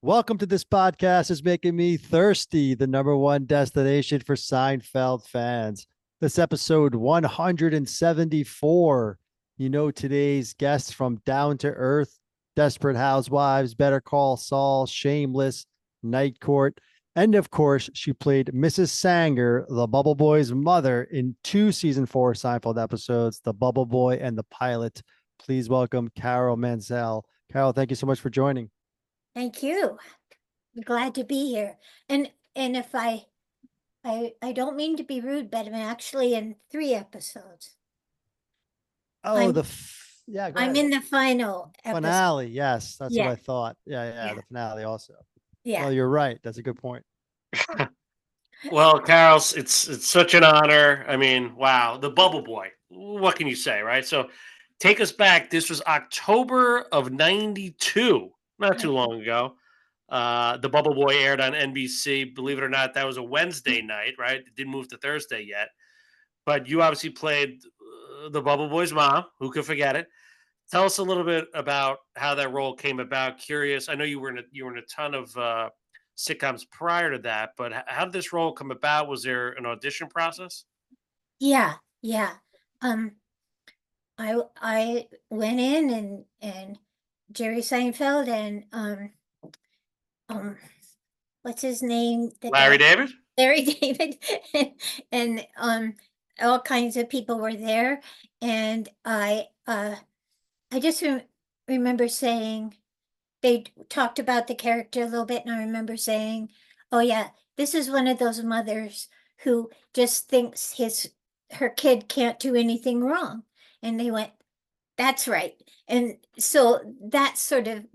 Welcome to this podcast is making me thirsty, the number one destination for Seinfeld fans. This episode 174. You know, today's guests from Down to Earth, Desperate Housewives, Better Call Saul, Shameless, Night Court. And of course, she played Mrs. Sanger, the Bubble Boy's mother, in two season four Seinfeld episodes, The Bubble Boy and the Pilot. Please welcome Carol Mansell. Carol, thank you so much for joining. Thank you. I'm glad to be here. And if I don't mean to be rude, but I'm actually in 3 episodes. Oh, I'm yeah, go I'm ahead. in the final episode. Finale. Yes, that's what Yeah, I thought. Yeah, yeah, the finale also. yeah. Well, you're right. That's a good point. Well, Carol, it's such an honor. I mean, wow, the Bubble Boy. What can you say, right? So, take us back. This was October of '92, not too long ago. The Bubble Boy aired on NBC. Believe it or not, that was a Wednesday night, right? It didn't move to Thursday yet. But you obviously played the Bubble Boy's mom. Who could forget it? Tell us a little bit about how that role came about. Curious. I know you were in a ton of sitcoms prior to that, but how did this role come about? Was there an audition process? Yeah, yeah. Um, I went in and Jerry Seinfeld and um what's his name? The Larry guy David? Larry David and all kinds of people were there. And I just remember saying, they talked about the character a little bit, and I remember saying, "Oh yeah, this is one of those mothers who just thinks her kid can't do anything wrong." And they went, "That's right." And so that sort of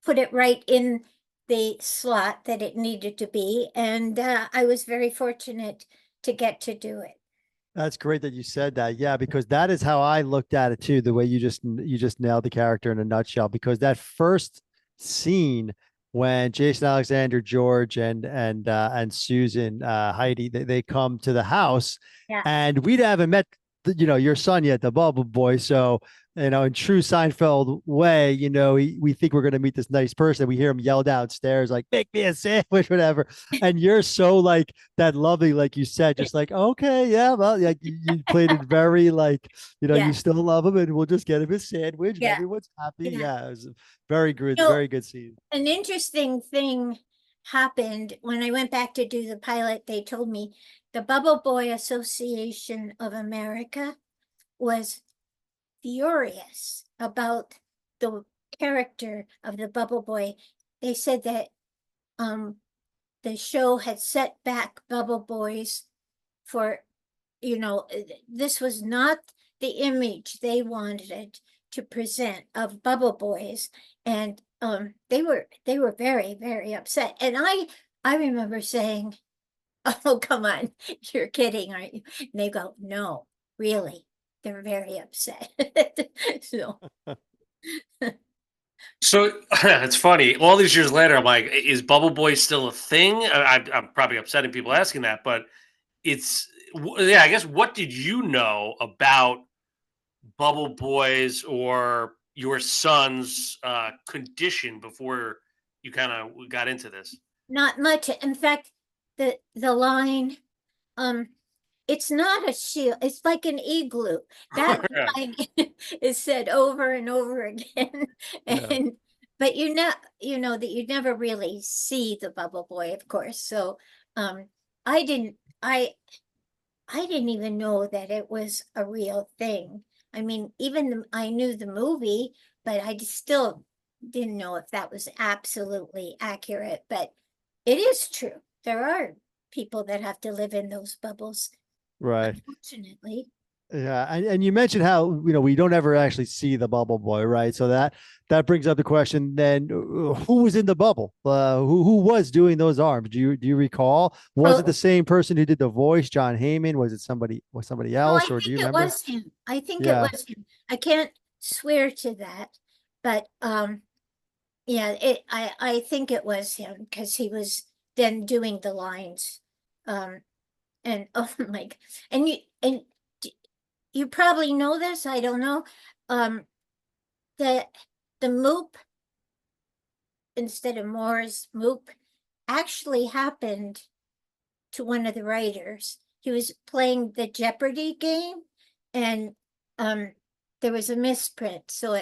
put it right in the slot that it needed to be, and I was very fortunate to get to do it. That's great that you said that. Yeah, because that is how I looked at it too. The way you just nailed the character in a nutshell. Because that first scene when Jason Alexander, George, and Susan, Heidi, they come to the house, Yeah, and we haven't met your son yet, the Bubble Boy. So in true Seinfeld way, we think we're going to meet this nice person. We hear him yell downstairs, like, make me a sandwich, whatever. And you're so like that lovely, like you said, just like, okay, yeah, well, like you played it very like, you yeah, still love him and we'll just get him his sandwich and yeah, everyone's happy. yeah. Yeah, it was a very So good scene. an interesting thing happened when I went back to do the pilot. They told me the Bubble Boy Association of America was furious about the character of the Bubble Boy. They said that um the show had set back Bubble Boys for, this was not the image they wanted to present of Bubble Boys. And they were very, very upset. And I remember saying, "Oh, come on, you're kidding, aren't you?" And they go, "No, really, they're very upset." So So it's funny. All these years later, I'm like, is Bubble Boy still a thing? I'm probably upsetting people asking that, but yeah. I guess what did you know about Bubble Boys or your son's condition before you kind of got into this? not much. In fact, the line, um, it's not a shield, it's like an igloo. That line is said over and over again. Yeah. And but you know that you never really see the Bubble Boy, of course. So um I didn't I I didn't even know that it was a real thing. I mean, I knew the movie, but I still didn't know if that was absolutely accurate. But it is true. There are people that have to live in those bubbles, Right. unfortunately. Yeah, and you mentioned how we don't ever actually see the bubble boy, right? So that brings up the question then: who was in the bubble? Who was doing those arms? Do you recall? Was it the Oh, same person who did the voice, John Heyman? Was somebody no, I else, or do you think it remember? was him. I think it Yeah, was him. I can't swear to that, but yeah, I think it was him because he was then doing the lines. Um, and oh my, and you probably know this, I don't know. Um, the the Moop instead of Moore's Moop actually happened to one of the writers. He was playing the Jeopardy game, and there was a misprint, so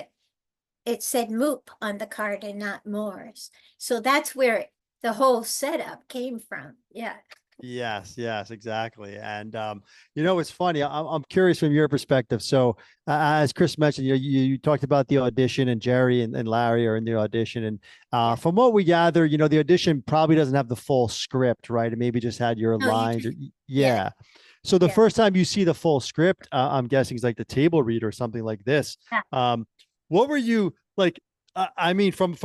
it said Moop on the card and not Moore's. So that's where the whole setup came from. Yeah. Yes, yes, exactly. And it's funny. I'm curious from your perspective. So, as Chris mentioned, you talked about the audition, and Jerry and Larry are in the audition. And from what we gather, the audition probably doesn't have the full script, right? It maybe just had your No, lines. yeah. Yeah. So the Yeah. first time you see the full script, I'm guessing it's like the table read or something like this. Yeah. What were you like? I mean, from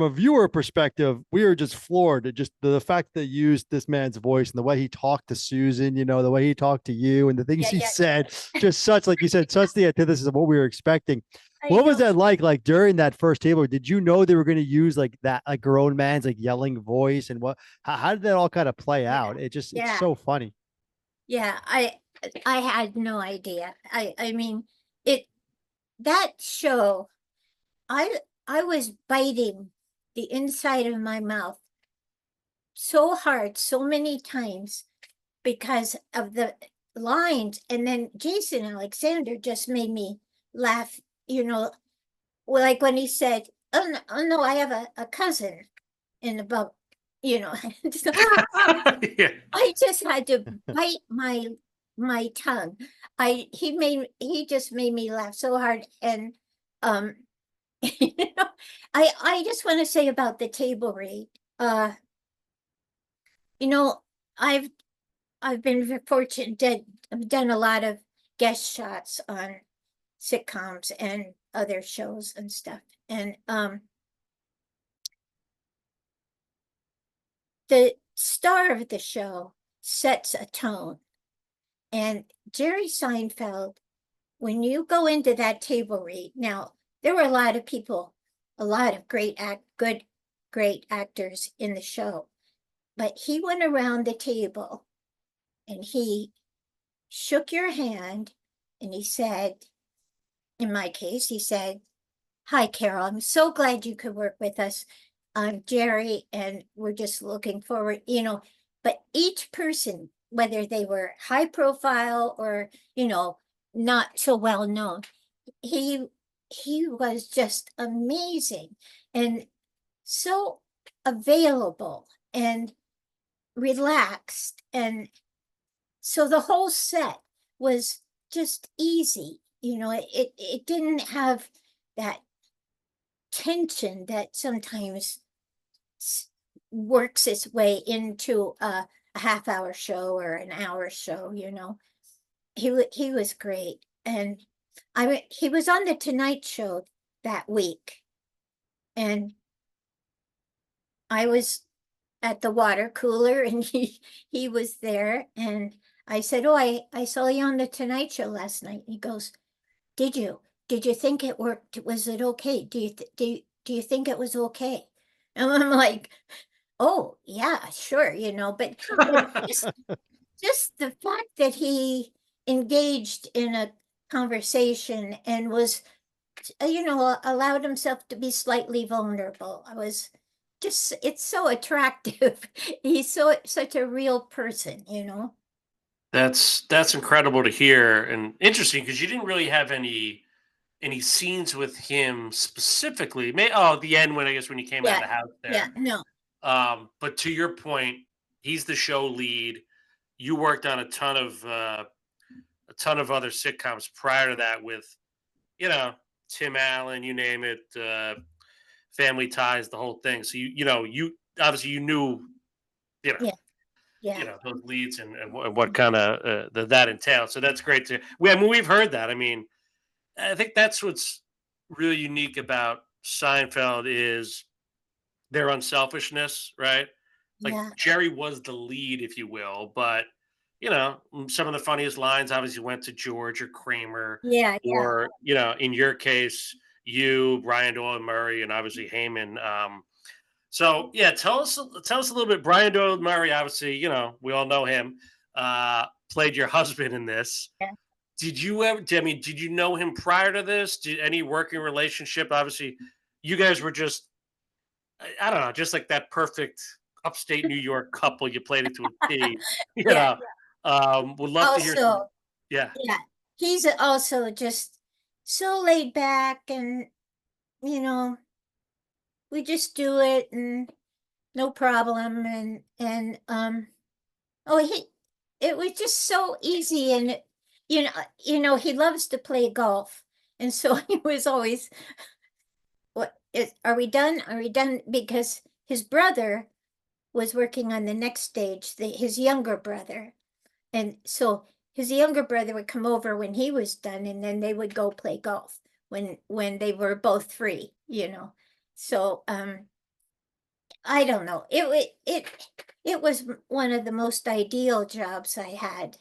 a viewer perspective, we were just floored at just the fact that you used this man's voice and the way he talked to Susan, the way he talked to you and the things he said, just such, like you said, such the antithesis of what we were expecting. What was that like? Like during that first table, did you know they were going to use like that, like grown man's like yelling voice, and how did that all kind of play out? It's so funny. Yeah, I had no idea. I mean, that show, I was biting the inside of my mouth so hard, so many times because of the lines. And then Jason Alexander just made me laugh, like when he said, oh no, I have a cousin in the boat, So Yeah. I just had to bite my tongue. He just made me laugh so hard. And I just want to say about the table read. I've been fortunate that I've done a lot of guest shots on sitcoms and other shows and stuff. And the star of the show sets a tone. And Jerry Seinfeld, when you go into that table read, now there were a lot of people, a lot of great actors in the show, but he went around the table and he shook your hand and he said, in my case, he said, "Hi, Carol, I'm so glad you could work with us. I'm Jerry, and we're just looking forward, but each person, whether they were high profile or, not so well known, he was just amazing and so available and relaxed. And so the whole set was just easy. It didn't have that tension that sometimes works its way into a half-hour show or an hour show. He was great. And he was on the Tonight Show that week, and I was at the water cooler, and he was there, and I said, "Oh, I saw you on the Tonight Show last night." He goes, Did you think it worked? Was it okay? Do you think it was okay?" And I'm like, "Oh yeah, sure," but just the fact that he engaged in a conversation and was, allowed himself to be slightly vulnerable. It's so attractive. He's such a real person. That's incredible to hear and interesting because you didn't really have any scenes with him specifically. At the end when he came out of the house there. Yeah, no. But to your point, he's the show lead. You worked on a ton of other sitcoms prior to that with, Tim Allen, you name it, Family Ties, the whole thing. So you obviously you knew, those leads and what kind of that entails. So that's great to. We've heard that. I mean, I think that's what's really unique about Seinfeld is their unselfishness, right? Like Jerry was the lead, if you will, but some of the funniest lines obviously went to George or Kramer, or in your case, you, Brian Doyle-Murray, and obviously Heyman. So yeah, tell us a little bit. Brian Doyle-Murray, obviously, we all know him. Played your husband in this. Yeah. Did you know him prior to this? Did any working relationship? Obviously, you guys were just I don't know, just like that perfect upstate New York couple. You played it to a T. You Yeah. know, would love to hear some. Also, Yeah. yeah, he's also just so laid back, and you know, we just do it and no problem, and oh, it was just so easy, and he loves to play golf, and so he was always, are we done? Are we done? Because his brother was working on the next stage, his younger brother. And so his younger brother would come over when he was done, and then they would go play golf when they were both free, So I don't know. It was one of the most ideal jobs I had.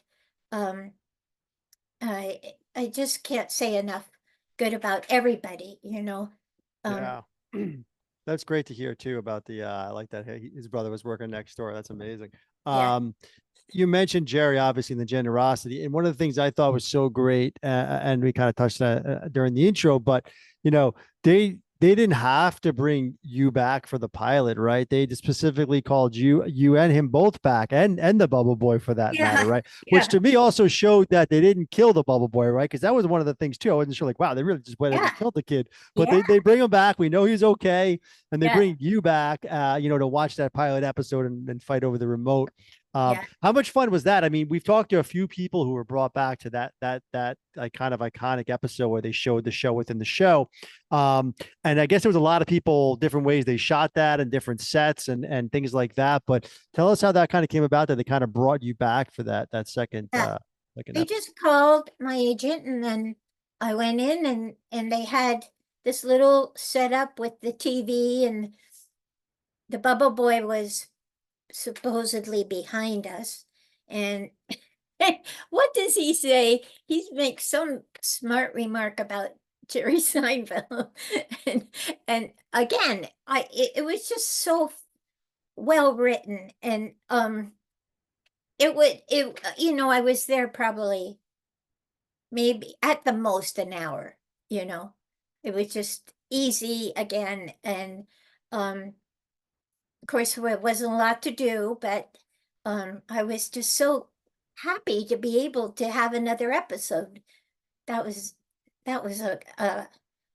Um I just can't say enough good about everybody. Um Yeah. That's great to hear too about I like that his brother was working next door. That's amazing. yeah. You mentioned Jerry, obviously, in the generosity. And one of the things I thought was so great, and we kind of touched on during the intro, but they didn't have to bring you back for the pilot, right? They just specifically called you and him both back, and the Bubble Boy for that Yeah. matter, right? Yeah. Which to me also showed that they didn't kill the Bubble Boy, right? Because that was one of the things too. I wasn't sure, like, wow, they really just went ahead and Yeah. killed the kid. But Yeah. they bring him back. We know he's okay, and they Yeah. bring you back, to watch that pilot episode and fight over the remote. Yeah. How much fun was that? I mean, we've talked to a few people who were brought back to that like kind of iconic episode where they showed the show within the show. And I guess there was a lot of people, different ways they shot that and different sets and things like that. But tell us how that kind of came about, that they kind of brought you back for that second Yeah. second They episode. just called my agent, and then I went in, and they had this little setup with the TV, and the Bubble Boy was supposedly behind us. And what does he say? He makes some smart remark about Jerry Seinfeld. and again, it was just so well written, and I was there probably maybe at the most an hour. It was just easy again, and of course there wasn't a lot to do, but I was just so happy to be able to have another episode. That was a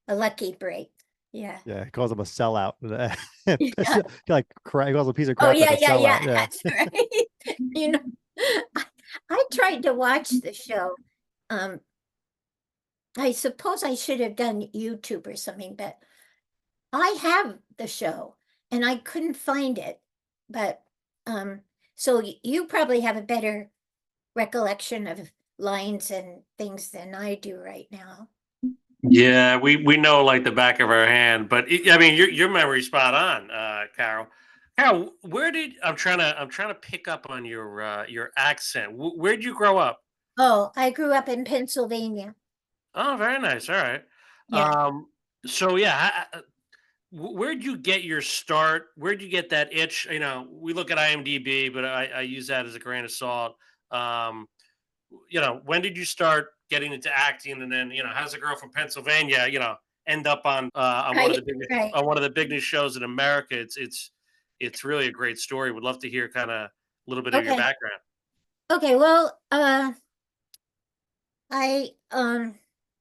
lucky break. Yeah. Yeah, he calls him a sellout. Yeah. Like he calls him a piece of Oh crap, yeah, like a yeah, yeah. sellout. Yeah. That's right. You know, I, I tried to watch the show. Um, I suppose I should have done YouTube or something, but I have the show and I couldn't find it. But so you probably have a better recollection of lines and things than I do right now. Yeah, we know like the back of our hand, but I mean your memory's spot on, Carol. Carol, I'm trying to pick up on your accent. Where'd you grow up? Oh, I grew up in Pennsylvania. Oh, very nice. All right. Yeah. So yeah, where'd you get your start? Where'd you get that itch? We look at IMDb, but I use that as a grain of salt. Um, when did you start getting into acting, and then how's a girl from Pennsylvania, end up on one of the Right, biggest right. on one of the biggest shows in America? It's really a great story. Would love to hear kind of a little bit of your Okay. background. Okay, well, I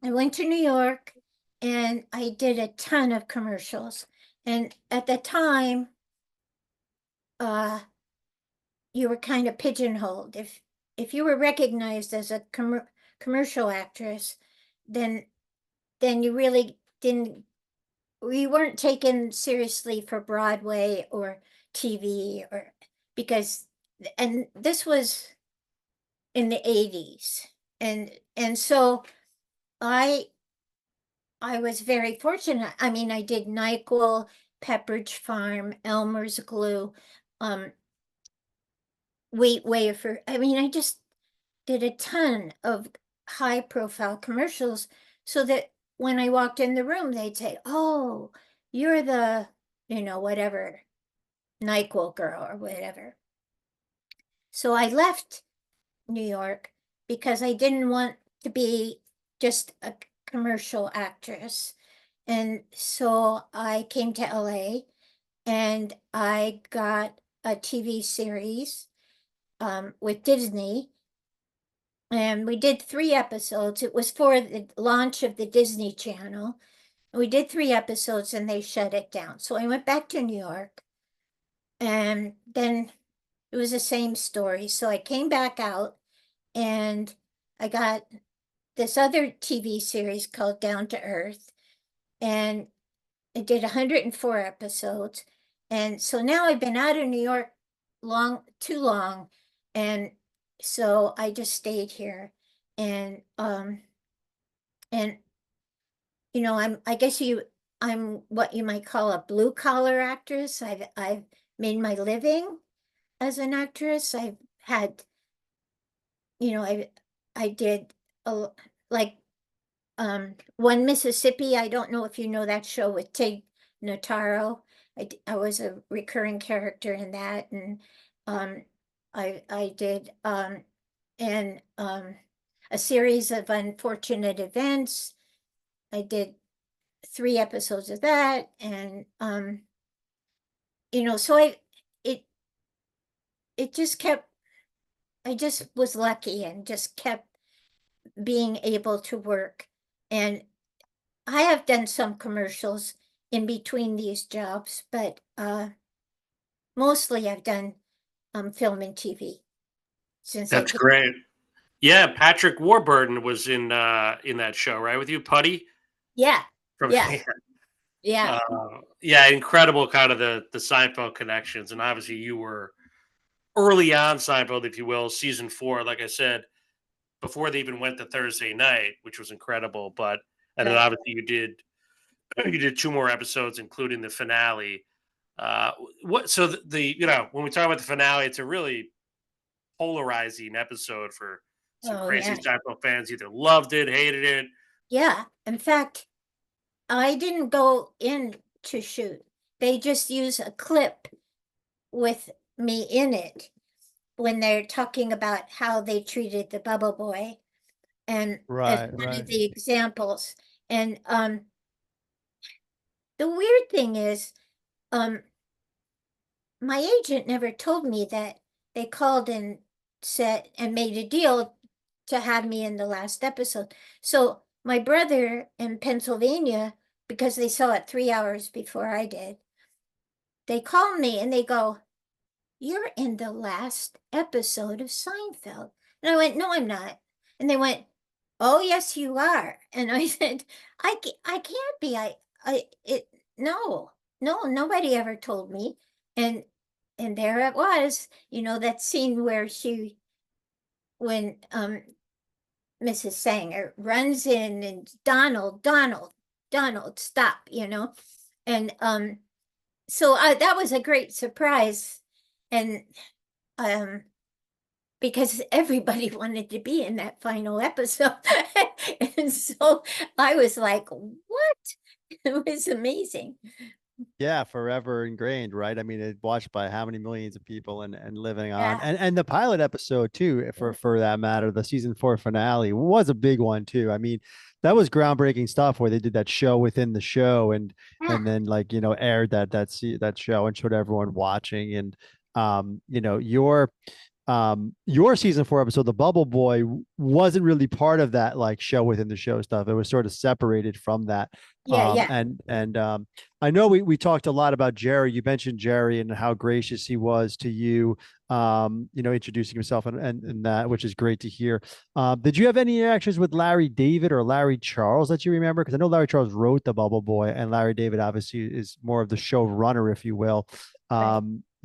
went to New York and I did a ton of commercials. And at the time, uh you were kind of pigeonholed. If you were recognized as a commercial actress, then you really didn't we weren't taken seriously for Broadway or TV, or because and this was in the 80s. And so I was very fortunate. I mean, I did NyQuil, Pepperidge Farm, Elmer's Glue, Wheat Wafer. I mean, I just did a ton of high profile commercials, so that when I walked in the room, they'd say, "Oh, you're the, whatever, NyQuil girl or whatever." So I left New York because I didn't want to be just a commercial actress. And so I came to LA, and I got a TV series with Disney, and we did 3 episodes. It was for the launch of the Disney Channel. We did 3 episodes and they shut it down. So I went back to New York, and then it was the same story. So I came back out and I got this other TV series called Down to Earth, and it did 104 episodes. And so now I've been out of New York too long. And so I just stayed here. And I'm what you might call a blue collar actress. I've made my living as an actress. I've had, I did like One Mississippi. I don't know if you know that show with Tig Notaro. I was a recurring character in that, and I did and a series of unfortunate events. I did 3 episodes of that, and so it just kept. I just was lucky and just kept being able to work. And I have done some commercials in between these jobs, but mostly I've done film and TV since I That's came. great. Yeah, Patrick Warburton was in that show, right, with you, Putty? Yeah, From yeah, yeah. yeah, incredible kind of the Seinfeld connections, and obviously you were early on Seinfeld, if you will, season 4. Like I said, before they even went to Thursday night, which was incredible. But and then Right. obviously you did 2 more episodes, including the finale. What so the when we talk about the finale, it's a really polarizing episode for some Oh crazy yeah, Seinfeld fans. Either loved it, hated it. yeah. In fact, I didn't go in to shoot. They just use a clip with me in it when they're talking about how they treated the Bubble Boy, and as Right, one right. of the examples. And the weird thing is, my agent never told me that they called and said and made a deal to have me in the last episode. So my brother in Pennsylvania, because they saw it 3 hours before I did, they called me and they go, "You're in the last episode of Seinfeld." And I went, "No, I'm not." And they went, "Oh, yes, you are." And I said, I can't be. No, no, nobody ever told me." And there it was, that scene where when Mrs. Sanger runs in and Donald, stop, and so that was a great surprise, and because everybody wanted to be in that final episode. And so I was like, what? It was amazing. Yeah, forever ingrained, right? I mean, it watched by how many millions of people and living on. Yeah. And the pilot episode too, for that matter, the season 4 finale was a big one too. I mean, that was groundbreaking stuff where they did that show within the show Yeah. and then aired that show and showed everyone watching. And your season 4 episode, The Bubble Boy, wasn't really part of that like show within the show stuff. It was sort of separated from that. Yeah. Yeah. And I know we talked a lot about Jerry. You mentioned Jerry and how gracious he was to you, introducing himself and that, which is great to hear. Did you have any interactions with Larry David or Larry Charles that you remember? Because I know Larry Charles wrote The Bubble Boy, and Larry David obviously is more of the showrunner, if you will. Right.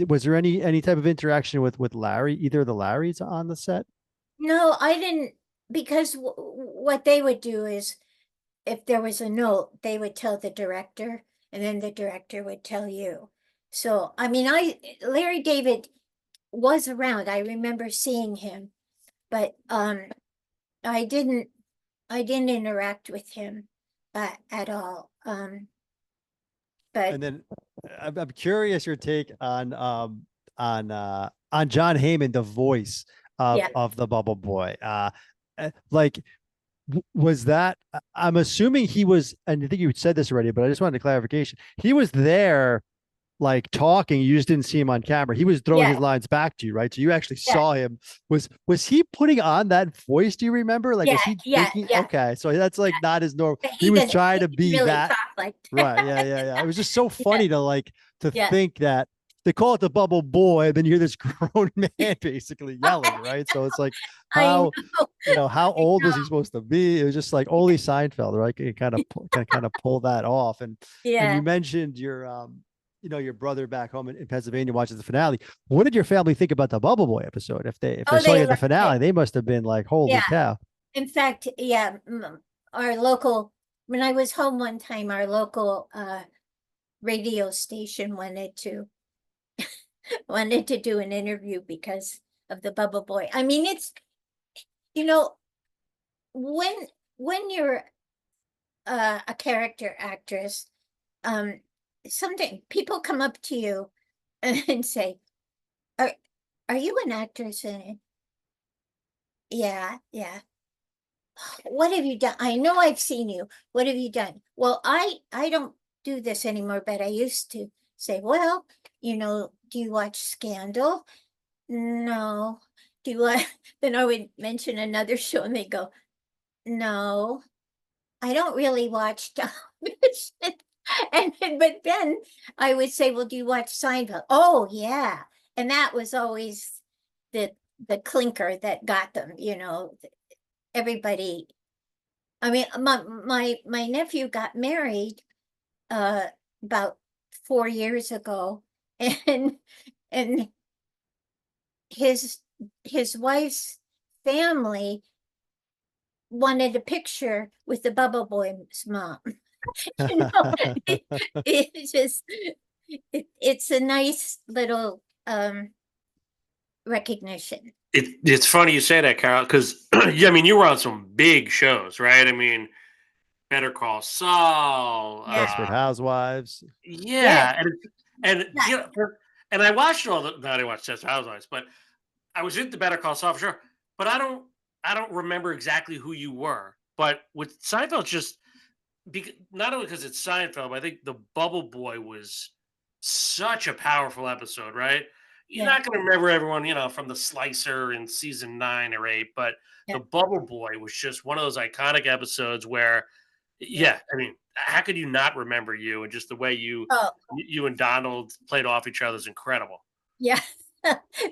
Was there any type of interaction with Larry, either of the Larrys on the set? No, I didn't, because what they would do is, if there was a note, they would tell the director, and then the director would tell you. So, I mean, Larry David was around. I remember seeing him, but I didn't interact with him at all. But And then I'm curious your take on John Heyman, the voice yeah, of the Bubble Boy. Like was that, I'm assuming he was, and I think you said this already, but I just wanted a clarification. He was there like talking, you just didn't see him on camera. He was throwing his Yeah. lines back to you, right? So you actually Yeah. saw him. Was he putting on that voice? Do you remember? Like, Yeah, was he yeah, thinking? yeah. Okay, so that's like not his normal. But He he was doesn't trying to be really that. talk like Right. Yeah. Yeah. Yeah. It was just so Yeah. funny to Yeah. think that they call it the bubble boy, and then you hear this grown man basically yelling, right? So it's like I know. how I old was know. he supposed to be? It was just like only Seinfeld, right? Can kind of pull that off. And you Yeah. mentioned your your brother back home in Pennsylvania watches the finale. What did your family think about the Bubble Boy episode? If they Oh, saw you they at the loved finale, it. they must have been like, holy Yeah. cow. In fact, yeah, our local, when I was home one time, our local radio station wanted to do an interview because of the Bubble Boy. I mean, it's, you know, when you're a character actress, something people come up to you and say, are you an actress? And yeah, yeah. What have you done? I know I've seen you. What have you done? Well, I don't do this anymore, but I used to say, well, do you watch Scandal? No. Do you want, then I would mention another show and they go, no, I don't really watch television. But then I would say, well, do you watch Seinfeld? Oh, yeah. And that was always the clinker that got them, everybody. I mean, my nephew got married about 4 years ago, and and his wife's family wanted a picture with the Bubble Boy's mom. It's just it's a nice little recognition. It's funny you say that, Carol, because yeah, I mean, you were on some big shows, right? I mean, Better Call Saul. Yeah. Desperate Housewives. Yes. Yeah, and Yeah. you know, and I watched all the. No, I didn't watch Desperate Housewives, but I was into Better Call Saul for sure. But I don't remember exactly who you were. But with Seinfeld, just not only because it's Seinfeld, but I think the Bubble Boy was such a powerful episode, right? You're Yeah. not going to remember everyone, from the Slicer in season 9 or 8, but Yeah. the Bubble Boy was just one of those iconic episodes where, yeah, I mean, how could you not remember you, and just the way Oh, you and Donald played off each other is incredible. yeah.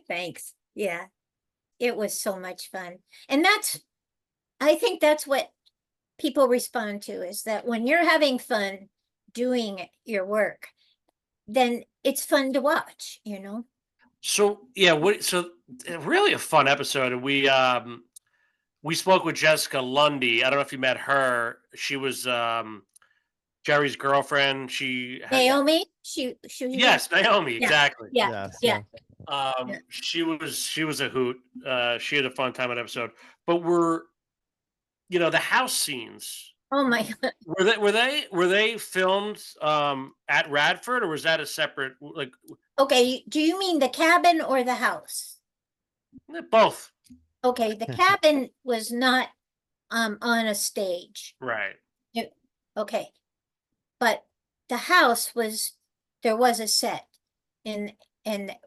Thanks. Yeah. It was so much fun. And I think that's what people respond to, is that when you're having fun doing your work, then it's fun to watch, So yeah, really a fun episode, and we spoke with Jessica Lundy. I don't know if you met her. She was Jerry's girlfriend. She had Naomi, she was yes, Naomi, yeah, exactly. yeah, Yes. yeah. Yeah. She was a hoot. She had a fun time on episode. But the house scenes, Oh my God. were they filmed at Radford, or was that a separate, like, Okay, do you mean the cabin or the house? both? Okay, the cabin was not on a stage. Right. Okay. But the house there was a set in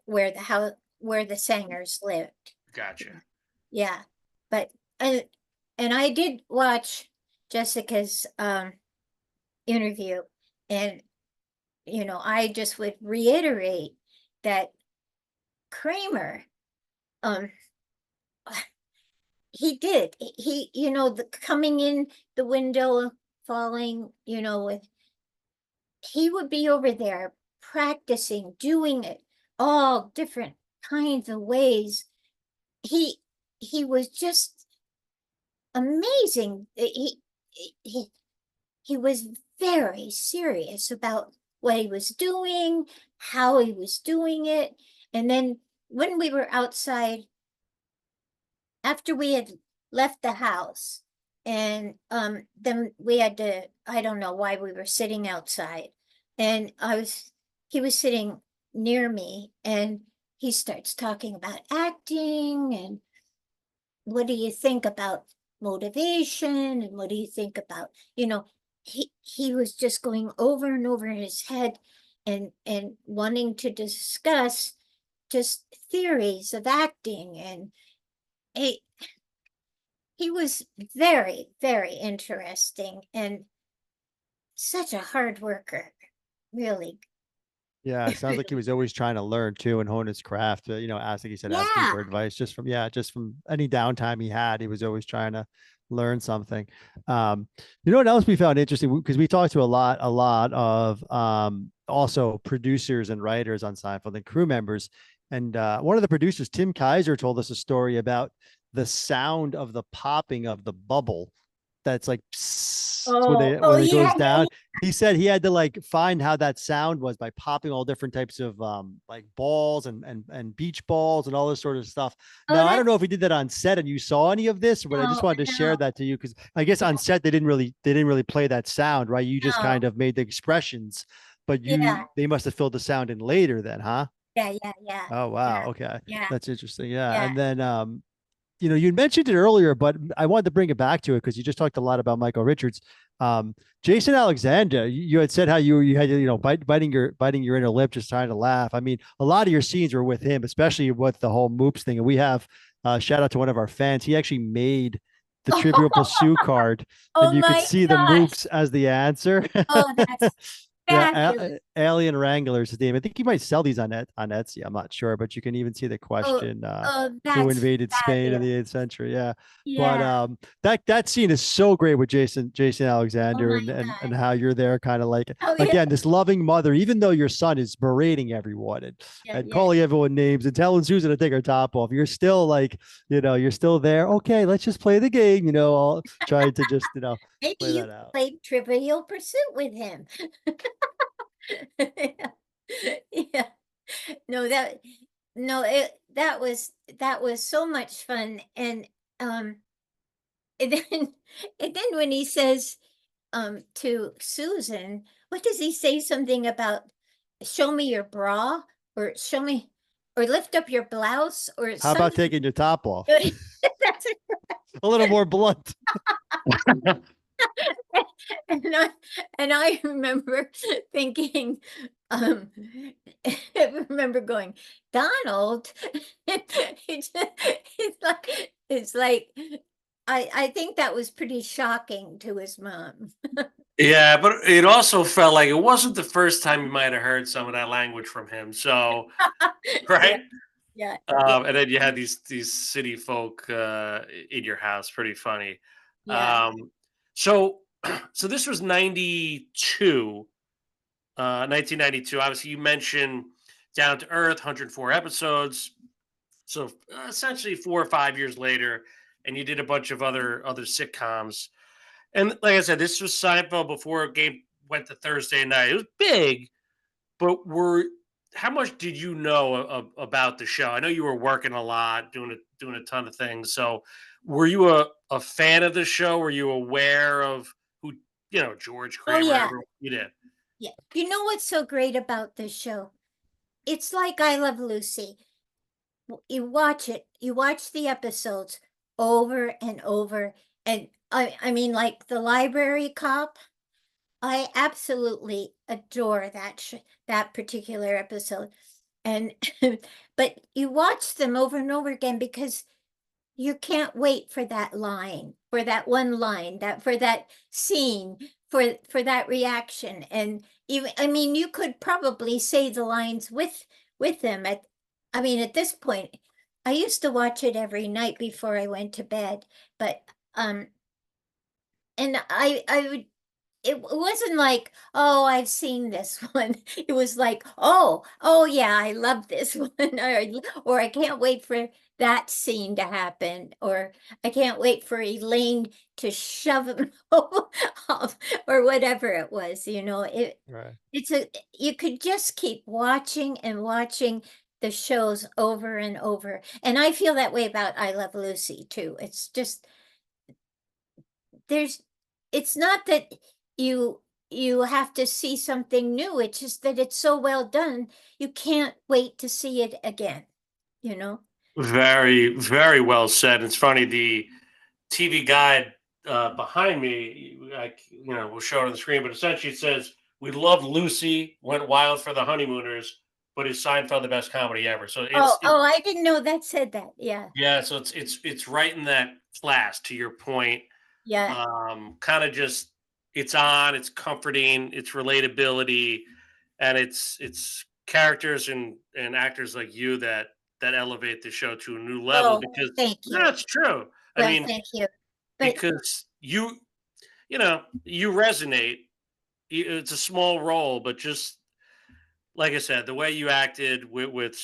where the Sangers lived. Gotcha. Yeah. But and I did watch Jessica's interview, and I just would reiterate that Kramer, he did. He, the coming in the window, falling, he would be over there practicing, doing it all different kinds of ways. He was just amazing. He was very serious about what he was doing, how he was doing it. And then when we were outside, after we had left the house, and then we had to, I don't know why we were sitting outside, and he was sitting near me, and he starts talking about acting, and what do you think about motivation, and what do you think about, he was just going over and over in his head, and wanting to discuss just theories of acting. And he was very, very interesting and such a hard worker, really. Yeah, it sounds like he was always trying to learn too and hone his craft. Asking, he said, asking Yeah. for advice just from any downtime he had. He was always trying to learn something. What else we found interesting, because we talked to a lot of also producers and writers on Seinfeld and crew members. And one of the producers, Tim Kaiser, told us a story about the sound of the popping of the bubble. That's like when it goes down. He said he had to like find how that sound was by popping all different types of like balls and beach balls and all this sort of stuff. Now, I don't know if he did that on set and you saw any of this, but I just wanted to share that to you, because I guess on set they didn't really play that sound, right? You just kind of made the expressions, but they must have filled the sound in later then, huh? Yeah. Oh wow. Yeah. Okay. Yeah. That's interesting. Yeah. And then you mentioned it earlier, but I wanted to bring it back to it because you just talked a lot about Michael Richards. Jason Alexander, you had said how you had biting your inner lip, just trying to laugh. I mean, a lot of your scenes were with him, especially with the whole Moops thing. And we have shout out to one of our fans. He actually made the Trivial Pursuit card, and you could see the Moops as the answer. Oh, that's yeah, Alien Wranglers is the name. I think you might sell these on Etsy. I'm not sure, but you can even see the question: who invaded Spain in the 8th century? Yeah. But that scene is so great with Jason Alexander, and how you're there, kind of like again this loving mother, even though your son is berating everyone and calling everyone names and telling Susan to take her top off. You're still like, you're still there. Okay, let's just play the game. All trying to just maybe play you that out. played Trivial Pursuit with him. Yeah. That was so much fun. And then when he says to Susan, what does he say? Something about show me your bra, or show me, or lift up your blouse, or how about taking your top off? That's a little more blunt. And I remember thinking, I remember going, Donald, it's like, I think that was pretty shocking to his mom. Yeah, but it also felt like it wasn't the first time you might have heard some of that language from him. So, right? Yeah. And then you had these city folk in your house. Pretty funny. Yeah. So this was 1992. Obviously, you mentioned Down to Earth, 104 episodes. So essentially 4 or 5 years later, and you did a bunch of other sitcoms. And like I said, this was Seinfeld before a game went to Thursday night. It was big, but how much did you know about the show? I know you were working a lot, doing a ton of things. So were you a fan of the show? Were you aware of who, George Kramer? Oh, yeah. You did. Yeah. You know what's so great about this show? It's like I Love Lucy. You watch it, you watch the episodes over and over. And I mean, like the library cop, I absolutely adore that particular episode. And but you watch them over and over again because you can't wait for that line, for that one line, for that scene, for that reaction. And you could probably say the lines with them at this point. I used to watch it every night before I went to bed, but and I would, it wasn't like, oh, I've seen this one. It was like, oh yeah, I love this one, or I can't wait for that scene to happen, or I can't wait for Elaine to shove him off, or whatever it was. Right. You could just keep watching and watching the shows over and over. And I feel that way about I Love Lucy too. It's just, it's not that you have to see something new. It's just that it's so well done. You can't wait to see it again, Very, very well said. It's funny, the TV guide behind me, we'll show it on the screen, but essentially it says We love Lucy, Went Wild for the Honeymooners, but is Seinfeld the best comedy ever? So I didn't know that said that. Yeah. yeah, so it's right in that class. To your point, Yeah. kind of just it's on, it's comforting, it's relatability, and it's characters and actors like you that elevate the show to a new level Oh, because thank you. that's true. I Well, mean, thank you. But because you resonate. It's a small role, but just like I said, the way you acted with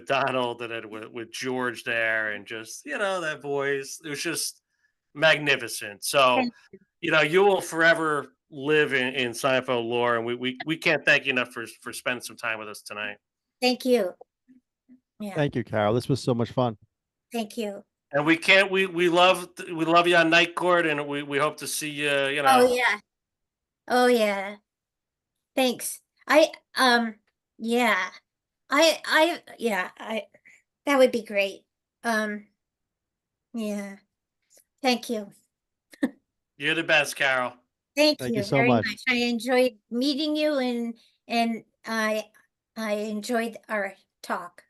Donald and then with George there, and just that voice, it was just magnificent. So thank, you will forever live in Seinfeld lore, and we can't thank you enough for spending some time with us tonight. thank you. Yeah. Thank you, Carol. This was so much fun. Thank you. And we love you on Night Court, and we hope to see you. Oh yeah. Oh yeah. Thanks. Yeah. That would be great. Yeah. Thank you. You're the best, Carol. Thank Thank you you so very much. much. I enjoyed meeting you and I enjoyed our talk.